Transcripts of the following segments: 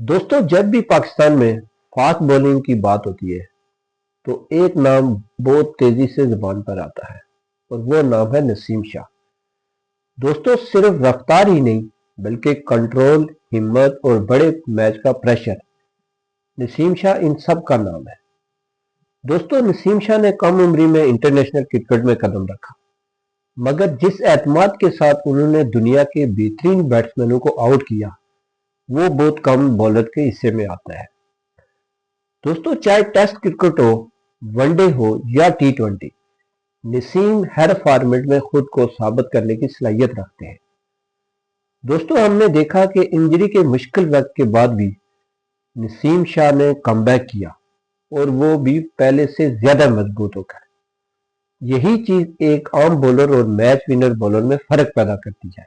दोस्तों, जब भी पाकिस्तान में फास्ट बॉलिंग की बात होती है तो एक नाम बहुत तेजी से जुबान पर आता है और वो नाम है नसीम शाह। दोस्तों, सिर्फ रफ्तार ही नहीं बल्कि कंट्रोल, हिम्मत और बड़े मैच का प्रेशर, नसीम शाह इन सब का नाम है। दोस्तों, नसीम शाह ने कम उम्री में इंटरनेशनल क्रिकेट में कदम रखा, मगर जिस एतमाद के साथ उन्होंने दुनिया के बेहतरीन बैट्समैनों को आउट किया वो बहुत कम बॉलर के हिस्से में आता है। दोस्तों, चाहे टेस्ट क्रिकेट हो, वनडे हो या टी20, नसीम हर फॉर्मेट में खुद को साबित करने की सलाहियत रखते हैं। दोस्तों, हमने देखा कि इंजरी के मुश्किल वक्त के बाद भी नसीम शाह ने कमबैक किया और वो भी पहले से ज्यादा मजबूत होकर। यही चीज एक आम बॉलर और मैच विनर बॉलर में फर्क पैदा करती है।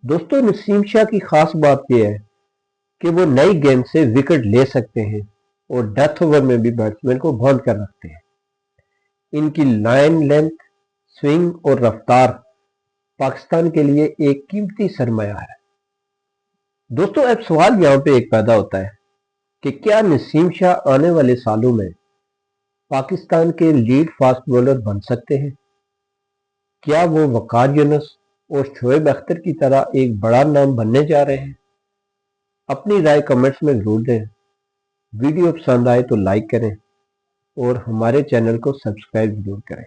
दोस्तों, नसीम शाह की खास बात यह है कि वो नई गेंद से विकेट ले सकते हैं और डेथ ओवर में भी बैट्समैन को बांध कर रखते हैं। इनकी लाइन लेंथ, स्विंग और रफ्तार पाकिस्तान के लिए एक कीमती सरमाया है। दोस्तों, अब सवाल यहाँ पे एक पैदा होता है कि क्या नसीम शाह आने वाले सालों में पाकिस्तान के लीड फास्ट बॉलर बन सकते हैं? क्या वो वकार यूनुस और शोएब अख्तर की तरह एक बड़ा नाम बनने जा रहे हैं? अपनी राय कमेंट्स में जरूर दें। वीडियो पसंद आए तो लाइक करें और हमारे चैनल को सब्सक्राइब जरूर करें।